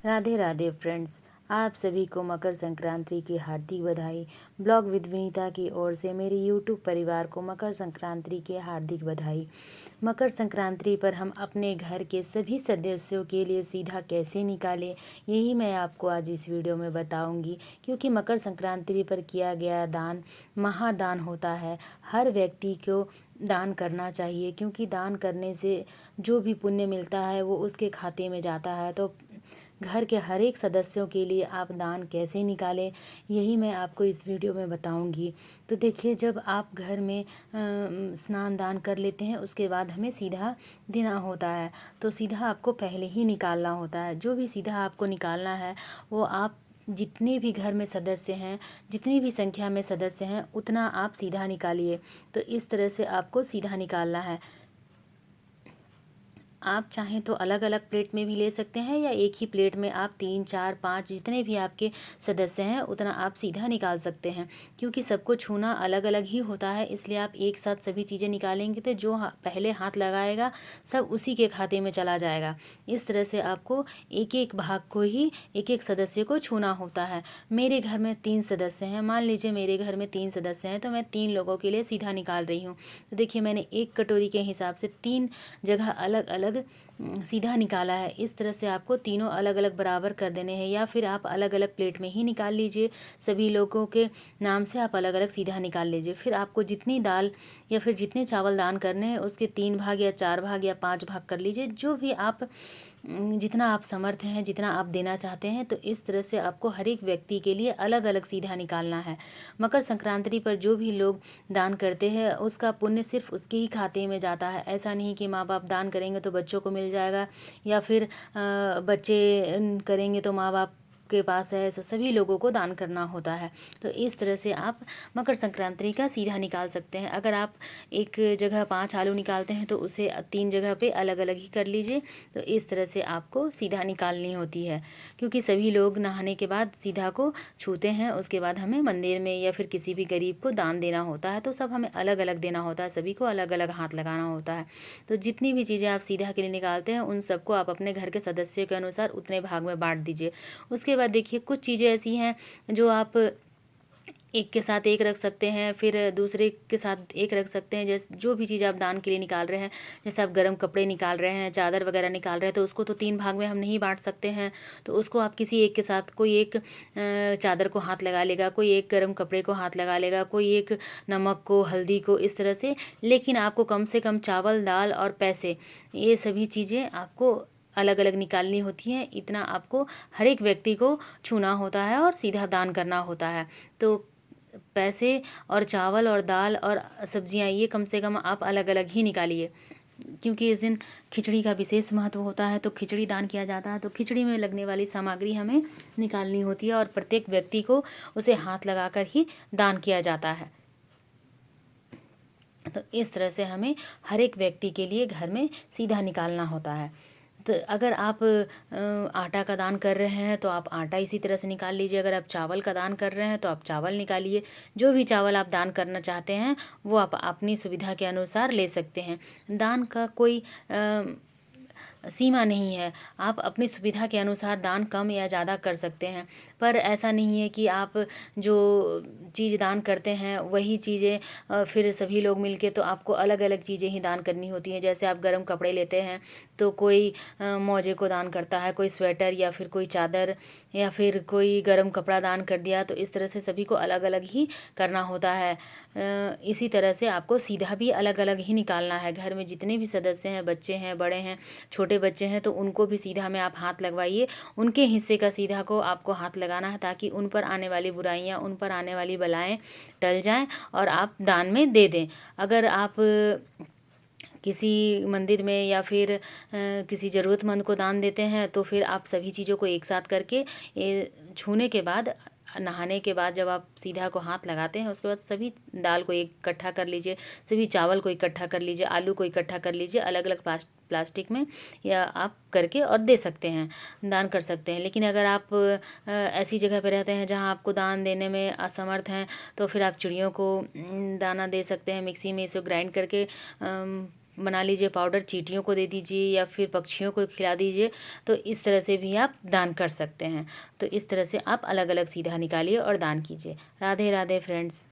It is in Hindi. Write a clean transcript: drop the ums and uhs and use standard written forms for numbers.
राधे राधे फ्रेंड्स, आप सभी को मकर संक्रांति की हार्दिक बधाई। ब्लॉग विद विनीता की ओर से मेरे यूट्यूब परिवार को मकर संक्रांति की हार्दिक बधाई। मकर संक्रांति पर हम अपने घर के सभी सदस्यों के लिए सीधा कैसे निकालें, यही मैं आपको आज इस वीडियो में बताऊंगी। क्योंकि मकर संक्रांति पर किया गया दान महादान होता है। हर व्यक्ति को दान करना चाहिए, क्योंकि दान करने से जो भी पुण्य मिलता है वो उसके खाते में जाता है। तो घर के हर एक सदस्यों के लिए आप दान कैसे निकालें, यही मैं आपको इस वीडियो में बताऊंगी। तो देखिए, जब आप घर में स्नान दान कर लेते हैं, उसके बाद हमें सीधा देना होता है। तो सीधा आपको पहले ही निकालना होता है। जो भी सीधा आपको निकालना है वो आप जितने भी घर में सदस्य हैं, जितनी भी संख्या में सदस्य हैं, उतना आप सीधा निकालिए। तो इस तरह से आपको सीधा निकालना है। आप चाहें तो अलग अलग प्लेट में भी ले सकते हैं, या एक ही प्लेट में आप 3 4 5 जितने भी आपके सदस्य हैं उतना आप सीधा निकाल सकते हैं। क्योंकि सबको छूना अलग अलग ही होता है, इसलिए आप एक साथ सभी चीज़ें निकालेंगे तो जो पहले हाथ लगाएगा सब उसी के खाते में चला जाएगा। इस तरह से आपको एक एक भाग को ही, एक एक सदस्य को छूना होता है। मेरे घर में 3 सदस्य हैं, मान लीजिए मेरे घर में 3 सदस्य हैं, तो मैं 3 लोगों के लिए सीधा निकाल रही हूँ। तो देखिए, मैंने एक कटोरी के हिसाब से 3 जगह अलग अलग सीधा निकाला है। इस तरह से आपको तीनों अलग अलग बराबर कर देने हैं, या फिर आप अलग अलग प्लेट में ही निकाल लीजिए। सभी लोगों के नाम से आप अलग अलग सीधा निकाल लीजिए। फिर आपको जितनी दाल या फिर जितने चावल दान करने हैं उसके 3 भाग या 4 भाग या 5 भाग कर लीजिए। जो भी आप जितना आप समर्थ हैं, जितना आप देना चाहते हैं, तो इस तरह से आपको हर एक व्यक्ति के लिए अलग अलग सीधा निकालना है। मकर संक्रांति पर जो भी लोग दान करते हैं उसका पुण्य सिर्फ उसके ही खाते में जाता है। ऐसा नहीं कि माँ बाप दान करेंगे तो बच्चों को मिल जाएगा, या फिर बच्चे करेंगे तो माँ बाप के पास है। ऐसा सभी लोगों को दान करना होता है। तो इस तरह से आप मकर संक्रांति का सीधा निकाल सकते हैं। अगर आप एक जगह 5 आलू निकालते हैं तो उसे 3 जगह पे अलग अलग ही कर लीजिए। तो इस तरह से आपको सीधा निकालनी होती है। क्योंकि सभी लोग नहाने के बाद सीधा को छूते हैं, उसके बाद हमें मंदिर में या फिर किसी भी गरीब को दान देना होता है। तो सब हमें अलग अलग देना होता है, सभी को अलग अलग हाथ लगाना होता है। तो जितनी भी चीज़ें आप सीधा के लिए निकालते हैं उन सबको आप अपने घर के सदस्यों के अनुसार उतने भाग में बांट दीजिए। उसके बाद देखिए, कुछ चीज़ें ऐसी हैं जो आप एक के साथ एक रख सकते हैं, फिर दूसरे के साथ एक रख सकते हैं। जैसे जो भी चीज़ आप दान के लिए निकाल रहे हैं, जैसे आप गर्म कपड़े निकाल रहे हैं, चादर वगैरह निकाल रहे हैं, तो उसको तो 3 भाग में हम नहीं बांट सकते हैं। तो उसको आप किसी एक के साथ, कोई एक चादर को हाथ लगा लेगा, कोई एक गर्म कपड़े को हाथ लगा लेगा, कोई एक नमक को, हल्दी को, इस तरह से। लेकिन आपको कम से कम चावल, दाल और पैसे, ये सभी चीज़ें आपको अलग अलग निकालनी होती हैं। इतना आपको हर एक व्यक्ति को छूना होता है और सीधा दान करना होता है। तो पैसे और चावल और दाल और सब्जियां, ये कम से कम आप अलग अलग ही निकालिए। क्योंकि इस दिन खिचड़ी का विशेष महत्व होता है, तो खिचड़ी दान किया जाता है। तो खिचड़ी में लगने वाली सामग्री हमें निकालनी होती है, और प्रत्येक व्यक्ति को उसे हाथ लगाकर ही दान किया जाता है। तो इस तरह से हमें हर एक व्यक्ति के लिए घर में सीधा निकालना होता है। तो अगर आप आटा का दान कर रहे हैं तो आप आटा इसी तरह से निकाल लीजिए। अगर आप चावल का दान कर रहे हैं तो आप चावल निकालिए। जो भी चावल आप दान करना चाहते हैं वो आप अपनी सुविधा के अनुसार ले सकते हैं। दान का कोई सीमा नहीं है। आप अपनी सुविधा के अनुसार दान कम या ज़्यादा कर सकते हैं। पर ऐसा नहीं है कि आप जो चीज़ दान करते हैं वही चीज़ें फिर सभी लोग मिलके, तो आपको अलग अलग चीज़ें ही दान करनी होती हैं। जैसे आप गर्म कपड़े लेते हैं तो कोई मोजे को दान करता है, कोई स्वेटर, या फिर कोई चादर, या फिर कोई गर्म कपड़ा दान कर दिया। तो इस तरह से सभी को अलग अलग ही करना होता है। इसी तरह से आपको सीधा भी अलग अलग ही निकालना है। घर में जितने भी सदस्य हैं, बच्चे हैं, बड़े हैं, छोटे बच्चे हैं, तो उनको भी सीधा में आप हाथ लगवाइए। उनके हिस्से का सीधा को आपको हाथ लगाना है, ताकि उन पर आने वाली बुराइयां, उन पर आने वाली बलाएं टल जाएं और आप दान में दे दें। अगर आप किसी मंदिर में या फिर किसी ज़रूरतमंद को दान देते हैं तो फिर आप सभी चीज़ों को एक साथ करके, छूने के बाद, नहाने के बाद जब आप सीधा को हाथ लगाते हैं, उसके बाद सभी दाल को इकट्ठा कर लीजिए, सभी चावल को इकट्ठा कर लीजिए, आलू को इकट्ठा कर लीजिए अलग अलग प्लास्टिक में, या आप करके और दे सकते हैं, दान कर सकते हैं। लेकिन अगर आप ऐसी जगह पर रहते हैं जहां आपको दान देने में असमर्थ हैं, तो फिर आप चिड़ियों को दाना दे सकते हैं। मिक्सी में इसे ग्राइंड करके बना लीजिए पाउडर, चींटियों को दे दीजिए या फिर पक्षियों को खिला दीजिए। तो इस तरह से भी आप दान कर सकते हैं। तो इस तरह से आप अलग अलग सीधा निकालिए और दान कीजिए। राधे राधे फ्रेंड्स।